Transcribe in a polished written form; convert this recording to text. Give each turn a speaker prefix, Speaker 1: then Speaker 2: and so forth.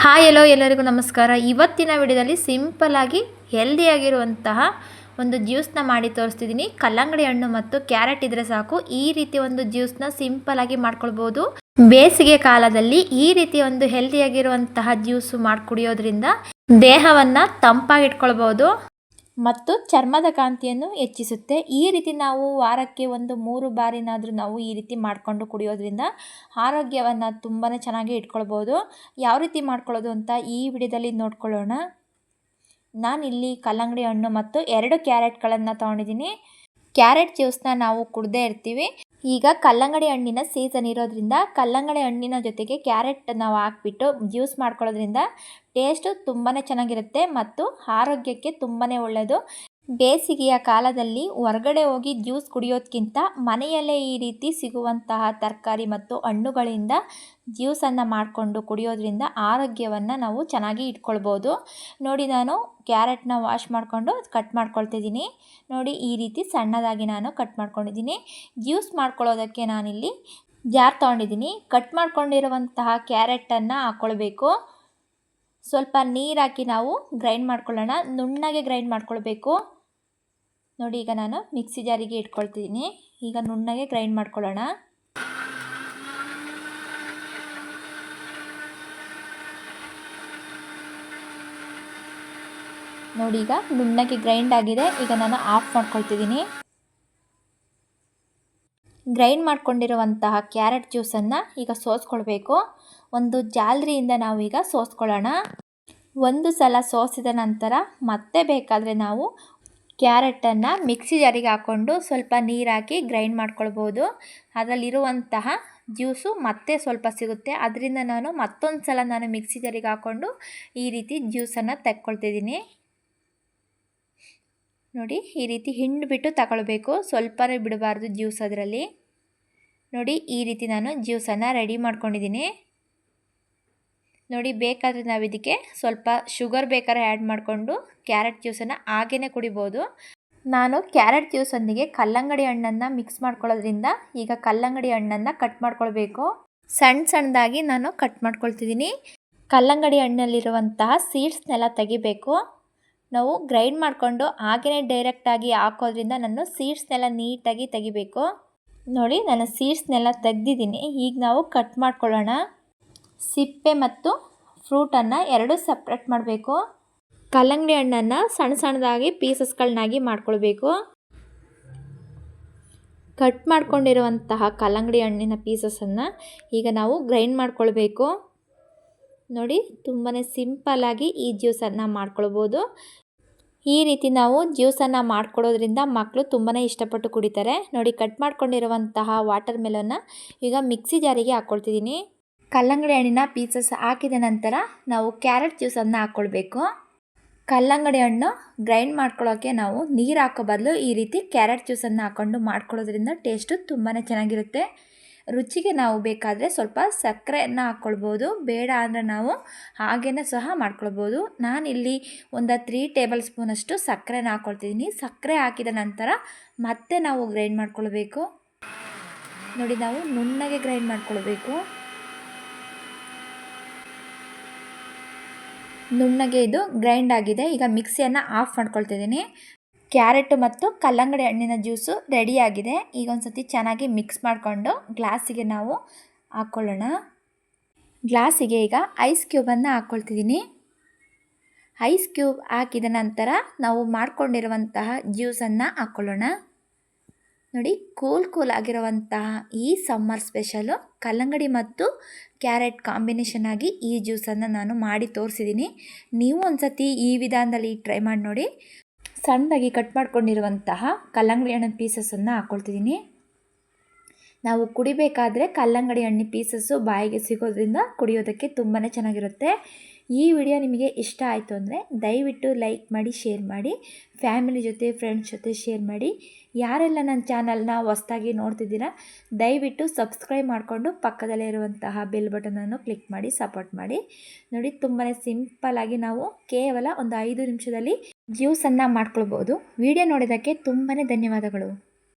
Speaker 1: Hi ಎಲ್ಲೋ ಎಲ್ಲರಿಗೂ ನಮಸ್ಕಾರ. ಇವತ್ತಿನ ವಿಡಿಯೋದಲ್ಲಿ ಸಿಂಪಲ್ ಆಗಿ ಹೆಲ್ದಿಯಾಗಿರುವಂತಹ ಒಂದು ಜ್ಯೂಸ್ನ ಮಾಡಿ ತೋರಿಸ್ತಿದ್ದೀನಿ. ಕಲ್ಲಂಗಡಿ ಹಣ್ಣು ಮತ್ತು ಕ್ಯಾರೆಟ್ ಇದ್ರೆ ಸಾಕು, ಈ ರೀತಿ ಒಂದು ಜ್ಯೂಸ್ನ ಸಿಂಪಲ್ ಆಗಿ ಮಾಡ್ಕೊಳ್ಬೋದು. ಬೇಸಿಗೆ ಕಾಲದಲ್ಲಿ ಈ ರೀತಿ ಒಂದು ಹೆಲ್ದಿಯಾಗಿರುವಂತಹ ಜ್ಯೂಸು ಮಾಡಿ ಕುಡಿಯೋದ್ರಿಂದ ದೇಹವನ್ನು ತಂಪಾಗಿಟ್ಕೊಳ್ಬೋದು ಮತ್ತು ಚರ್ಮದ ಕಾಂತಿಯನ್ನು ಹೆಚ್ಚಿಸುತ್ತೆ. ಈ ರೀತಿ ನಾವು ವಾರಕ್ಕೆ ಒಂದು 3 ಬಾರಿನಾದರೂ ನಾವು ಈ ರೀತಿ ಮಾಡಿಕೊಂಡು ಕುಡಿಯೋದ್ರಿಂದ ಆರೋಗ್ಯವನ್ನು ತುಂಬಾ ಚೆನ್ನಾಗಿ ಇಟ್ಕೊಳ್ಬೋದು. ಯಾವ ರೀತಿ ಮಾಡ್ಕೊಳ್ಳೋದು ಅಂತ ಈ ವಿಡಿಯೋದಲ್ಲಿ ನೋಡ್ಕೊಳ್ಳೋಣ. ನಾನಿಲ್ಲಿ ಕಲ್ಲಂಗಡಿ ಹಣ್ಣು ಮತ್ತು 2 ಕ್ಯಾರೆಟ್ಗಳನ್ನು ತೊಗೊಂಡಿದ್ದೀನಿ. ಕ್ಯಾರೆಟ್ ಜ್ಯೂಸ್ನ ನಾವು ಕುಡ್ದೇ ಇರ್ತೀವಿ. ಈಗ ಕಲ್ಲಂಗಡಿ ಹಣ್ಣಿನ ಸೀಸನ್ ಇರೋದ್ರಿಂದ ಕಲ್ಲಂಗಡಿ ಹಣ್ಣಿನ ಜೊತೆಗೆ ಕ್ಯಾರೆಟ್ ನಾವು ಹಾಕ್ಬಿಟ್ಟು ಜ್ಯೂಸ್ ಮಾಡ್ಕೊಳ್ಳೋದ್ರಿಂದ ಟೇಸ್ಟು ತುಂಬಾ ಚೆನ್ನಾಗಿರುತ್ತೆ ಮತ್ತು ಆರೋಗ್ಯಕ್ಕೆ ತುಂಬಾ ಒಳ್ಳೆಯದು. ಬೇಸಿಗೆಯ ಕಾಲದಲ್ಲಿ ಹೊರಗಡೆ ಹೋಗಿ ಜ್ಯೂಸ್ ಕುಡಿಯೋದಕ್ಕಿಂತ ಮನೆಯಲ್ಲೇ ಈ ರೀತಿ ಸಿಗುವಂತಹ ತರಕಾರಿ ಮತ್ತು ಹಣ್ಣುಗಳಿಂದ ಜ್ಯೂಸನ್ನು ಮಾಡಿಕೊಂಡು ಕುಡಿಯೋದ್ರಿಂದ ಆರೋಗ್ಯವನ್ನು ನಾವು ಚೆನ್ನಾಗಿ ಇಟ್ಕೊಳ್ಬೋದು. ನೋಡಿ, ನಾನು ಕ್ಯಾರೆಟ್ನ ವಾಶ್ ಮಾಡಿಕೊಂಡು ಕಟ್ ಮಾಡ್ಕೊಳ್ತಿದ್ದೀನಿ. ನೋಡಿ, ಈ ರೀತಿ ಸಣ್ಣದಾಗಿ ನಾನು ಕಟ್ ಮಾಡ್ಕೊಂಡಿದ್ದೀನಿ. ಜ್ಯೂಸ್ ಮಾಡ್ಕೊಳ್ಳೋದಕ್ಕೆ ನಾನಿಲ್ಲಿ ಜಾರ್ ತೊಗೊಂಡಿದ್ದೀನಿ. ಕಟ್ ಮಾಡ್ಕೊಂಡಿರುವಂತಹ ಕ್ಯಾರೆಟನ್ನು ಹಾಕ್ಕೊಳ್ಬೇಕು. ಸ್ವಲ್ಪ ನೀರು ಹಾಕಿ ನಾವು ಗ್ರೈಂಡ್ ಮಾಡ್ಕೊಳ್ಳೋಣ. ನುಣ್ಣಗೆ ಗ್ರೈಂಡ್ ಮಾಡ್ಕೊಳ್ಬೇಕು. ನೋಡಿ, ಈಗ ನಾನು ಮಿಕ್ಸಿ ಜಾರಿಗೆ ಇಟ್ಕೊಳ್ತಿದ್ದೀನಿ. ಈಗ ನುಣ್ಣಗೆ ಗ್ರೈಂಡ್ ಮಾಡ್ಕೊಳ್ಳೋಣ. ನೋಡಿ, ಈಗ ನುಣ್ಣಗೆ ಗ್ರೈಂಡ್ ಆಗಿದೆ. ಈಗ ನಾನು ಆಫ್ ಮಾಡ್ಕೊಳ್ತಿದ್ದೀನಿ. ಗ್ರೈಂಡ್ ಮಾಡ್ಕೊಂಡಿರುವಂತಹ ಕ್ಯಾರೆಟ್ ಜ್ಯೂಸನ್ನು ಈಗ ಸೋಸ್ಕೊಳ್ಬೇಕು. ಒಂದು ಜಾಲರಿಯಿಂದ ನಾವು ಈಗ ಸೋಸ್ಕೊಳ್ಳೋಣ. ಒಂದು ಸಲ ಸೋಸಿದ ನಂತರ ಮತ್ತೆ ಬೇಕಾದರೆ ನಾವು ಕ್ಯಾರೆಟನ್ನು ಮಿಕ್ಸಿ ಜಾರಿಗೆ ಹಾಕ್ಕೊಂಡು ಸ್ವಲ್ಪ ನೀರು ಹಾಕಿ ಗ್ರೈಂಡ್ ಮಾಡ್ಕೊಳ್ಬೋದು. ಅದರಲ್ಲಿರುವಂತಹ ಜ್ಯೂಸು ಮತ್ತೆ ಸ್ವಲ್ಪ ಸಿಗುತ್ತೆ. ಅದರಿಂದ ನಾನು ಮತ್ತೊಂದು ಸಲ ಮಿಕ್ಸಿ ಜಾರಿಗೆ ಹಾಕ್ಕೊಂಡು ಈ ರೀತಿ ಜ್ಯೂಸನ್ನು ತೆಕ್ಕೊಳ್ತಿದ್ದೀನಿ. ನೋಡಿ, ಈ ರೀತಿ ಹಿಂಡ್ಬಿಟ್ಟು ತಗೊಳ್ಬೇಕು. ಸ್ವಲ್ಪನೇ ಬಿಡಬಾರ್ದು ಜ್ಯೂಸ್ ಅದರಲ್ಲಿ. ನೋಡಿ, ಈ ರೀತಿ ನಾನು ಜ್ಯೂಸನ್ನು ರೆಡಿ ಮಾಡ್ಕೊಂಡಿದ್ದೀನಿ. ನೋಡಿ, ಬೇಕಾದರೆ ನಾವು ಇದಕ್ಕೆ ಸ್ವಲ್ಪ ಶುಗರ್ ಬೇಕಾದ್ರೆ ಆ್ಯಡ್ ಮಾಡಿಕೊಂಡು ಕ್ಯಾರೆಟ್ ಜ್ಯೂಸನ್ನು ಹಾಗೇ ಕುಡಿಬೋದು. ನಾನು ಕ್ಯಾರೆಟ್ ಜ್ಯೂಸೊಂದಿಗೆ ಕಲ್ಲಂಗಡಿ ಹಣ್ಣನ್ನು ಮಿಕ್ಸ್ ಮಾಡ್ಕೊಳ್ಳೋದ್ರಿಂದ ಈಗ ಕಲ್ಲಂಗಡಿ ಹಣ್ಣನ್ನು ಕಟ್ ಮಾಡ್ಕೊಳ್ಬೇಕು. ಸಣ್ಣದಾಗಿ ನಾನು ಕಟ್ ಮಾಡ್ಕೊಳ್ತಿದ್ದೀನಿ. ಕಲ್ಲಂಗಡಿ ಹಣ್ಣಲ್ಲಿರುವಂತಹ ಸೀಡ್ಸ್ನೆಲ್ಲ ತೆಗಿಬೇಕು. ನಾವು ಗ್ರೈಂಡ್ ಮಾಡಿಕೊಂಡು ಹಾಗೇ ಡೈರೆಕ್ಟಾಗಿ ಹಾಕೋದ್ರಿಂದ ನಾನು ಸೀಡ್ಸ್ನೆಲ್ಲ ನೀಟಾಗಿ ತೆಗಿಬೇಕು. ನೋಡಿ, ನಾನು ಸೀಡ್ಸ್ನೆಲ್ಲ ತೆಗೆದಿದ್ದೀನಿ. ಈಗ ನಾವು ಕಟ್ ಮಾಡ್ಕೊಳ್ಳೋಣ. ಸಿಪ್ಪೆ ಮತ್ತು ಫ್ರೂಟನ್ನು ಎರಡು ಸಪ್ರೇಟ್ ಮಾಡಬೇಕು. ಕಲ್ಲಂಗಡಿ ಹಣ್ಣನ್ನು ಸಣ್ಣದಾಗಿ ಪೀಸಸ್ಗಳನ್ನಾಗಿ ಮಾಡ್ಕೊಳ್ಬೇಕು. ಕಟ್ ಮಾಡ್ಕೊಂಡಿರುವಂತಹ ಕಲ್ಲಂಗಡಿ ಹಣ್ಣಿನ ಪೀಸಸನ್ನು ಈಗ ನಾವು ಗ್ರೈಂಡ್ ಮಾಡ್ಕೊಳ್ಬೇಕು. ನೋಡಿ, ತುಂಬಾ ಸಿಂಪಲ್ಲಾಗಿ ಈ ಜ್ಯೂಸನ್ನು ಮಾಡ್ಕೊಳ್ಬೋದು. ಈ ರೀತಿ ನಾವು ಜ್ಯೂಸನ್ನು ಮಾಡಿಕೊಡೋದ್ರಿಂದ ಮಕ್ಕಳು ತುಂಬಾ ಇಷ್ಟಪಟ್ಟು ಕುಡಿತಾರೆ. ನೋಡಿ, ಕಟ್ ಮಾಡ್ಕೊಂಡಿರುವಂತಹ ವಾಟರ್ ಮೆಲನ್ನ ಈಗ ಮಿಕ್ಸಿ ಜಾರಿಗೆ ಹಾಕ್ಕೊಳ್ತಿದ್ದೀನಿ. ಕಲ್ಲಂಗಡಿ ಹಣ್ಣಿನ ಪೀಸಸ್ ಹಾಕಿದ ನಂತರ ನಾವು ಕ್ಯಾರೆಟ್ ಜ್ಯೂಸನ್ನು ಹಾಕ್ಕೊಳ್ಬೇಕು. ಕಲ್ಲಂಗಡಿ ಹಣ್ಣು ಗ್ರೈಂಡ್ ಮಾಡ್ಕೊಳ್ಳೋಕ್ಕೆ ನಾವು ನೀರು ಹಾಕೋ ಬದಲು ಈ ರೀತಿ ಕ್ಯಾರೆಟ್ ಜ್ಯೂಸನ್ನು ಹಾಕ್ಕೊಂಡು ಮಾಡ್ಕೊಳ್ಳೋದ್ರಿಂದ ಟೇಸ್ಟು ತುಂಬಾ ಚೆನ್ನಾಗಿರುತ್ತೆ. ರುಚಿಗೆ ನಾವು ಬೇಕಾದರೆ ಸ್ವಲ್ಪ ಸಕ್ಕರೆಯನ್ನು ಹಾಕ್ಕೊಳ್ಬೋದು. ಬೇಡ ಅಂದರೆ ನಾವು ಹಾಗೇ ಸಹ ಮಾಡ್ಕೊಳ್ಬೋದು. ನಾನಿಲ್ಲಿ ಒಂದು 3 ಟೇಬಲ್ ಸ್ಪೂನಷ್ಟು ಸಕ್ಕರೆನ ಹಾಕ್ಕೊಳ್ತಿದ್ದೀನಿ. ಸಕ್ಕರೆ ಹಾಕಿದ ನಂತರ ಮತ್ತೆ ನಾವು ಗ್ರೈಂಡ್ ಮಾಡ್ಕೊಳ್ಬೇಕು. ನೋಡಿ, ನಾವು ನುಣ್ಣಗೆ ಗ್ರೈಂಡ್ ಮಾಡ್ಕೊಳ್ಬೇಕು. ನುಣ್ಣಗೆ ಇದು ಗ್ರೈಂಡ್ ಆಗಿದೆ. ಈಗ ಮಿಕ್ಸಿಯನ್ನು ಆಫ್ ಮಾಡ್ಕೊಳ್ತಿದ್ದೀನಿ. ಕ್ಯಾರೆಟ್ ಮತ್ತು ಕಲ್ಲಂಗಡಿ ಹಣ್ಣಿನ ಜ್ಯೂಸು ರೆಡಿಯಾಗಿದೆ. ಈಗ ಒಂದು ಸತಿ ಚೆನ್ನಾಗಿ ಮಿಕ್ಸ್ ಮಾಡಿಕೊಂಡು ಗ್ಲಾಸಿಗೆ ನಾವು ಹಾಕ್ಕೊಳ್ಳೋಣ. ಗ್ಲಾಸಿಗೆ ಈಗ ಐಸ್ ಕ್ಯೂಬನ್ನು ಹಾಕ್ಕೊಳ್ತಿದ್ದೀನಿ. ಐಸ್ ಕ್ಯೂಬ್ ಹಾಕಿದ ನಂತರ ನಾವು ಮಾಡ್ಕೊಂಡಿರುವಂತಹ ಜ್ಯೂಸನ್ನು ಹಾಕ್ಕೊಳ್ಳೋಣ. ನೋಡಿ, ಕೂಲ್ ಆಗಿರುವಂತಹ ಈ ಸಮ್ಮರ್ ಸ್ಪೆಷಲು ಕಲ್ಲಂಗಡಿ ಮತ್ತು ಕ್ಯಾರೆಟ್ ಕಾಂಬಿನೇಷನ್ ಆಗಿ ಈ ಜ್ಯೂಸನ್ನು ನಾನು ಮಾಡಿ ತೋರಿಸಿದ್ದೀನಿ. ನೀವು ಒಂದು ಸತಿ ಈ ವಿಧಾನದಲ್ಲಿ ಟ್ರೈ ಮಾಡಿ ನೋಡಿ. ಸಣ್ಣದಾಗಿ ಕಟ್ ಮಾಡ್ಕೊಂಡಿರುವಂತಹ ಕಲ್ಲಂಗಡಿ ಹಣ್ಣಿನ ಪೀಸಸನ್ನು ಹಾಕ್ಕೊಳ್ತಿದ್ದೀನಿ. ನಾವು ಕುಡಿಬೇಕಾದ್ರೆ ಕಲ್ಲಂಗಡಿ ಹಣ್ಣಿನ ಪೀಸಸ್ಸು ಬಾಯಿಗೆ ಸಿಗೋದ್ರಿಂದ ಕುಡಿಯೋದಕ್ಕೆ ತುಂಬಾ ಚೆನ್ನಾಗಿರುತ್ತೆ. ಈ ವಿಡಿಯೋ ನಿಮಗೆ ಇಷ್ಟ ಆಯಿತು ಅಂದರೆ ದಯವಿಟ್ಟು ಲೈಕ್ ಮಾಡಿ, ಶೇರ್ ಮಾಡಿ, ಫ್ಯಾಮಿಲಿ ಜೊತೆ ಫ್ರೆಂಡ್ಸ್ ಜೊತೆ ಶೇರ್ ಮಾಡಿ. ಯಾರೆಲ್ಲ ನನ್ನ ಚಾನಲ್ನ ಹೊಸದಾಗಿ ನೋಡ್ತಿದ್ದೀರಾ ದಯವಿಟ್ಟು ಸಬ್ಸ್ಕ್ರೈಬ್ ಮಾಡಿಕೊಂಡು ಪಕ್ಕದಲ್ಲೇ ಇರುವಂತಹ ಬೆಲ್ ಬಟನನ್ನು ಕ್ಲಿಕ್ ಮಾಡಿ ಸಪೋರ್ಟ್ ಮಾಡಿ. ನೋಡಿ, ತುಂಬಾ ಸಿಂಪಲ್ಲಾಗಿ ನಾವು ಕೇವಲ ಒಂದು 5 ನಿಮಿಷದಲ್ಲಿ ಜ್ಯೂಸನ್ನು ಮಾಡ್ಕೊಳ್ಬೋದು. ವಿಡಿಯೋ ನೋಡಿದ್ದಕ್ಕೆ ತುಂಬಾ ಧನ್ಯವಾದಗಳು.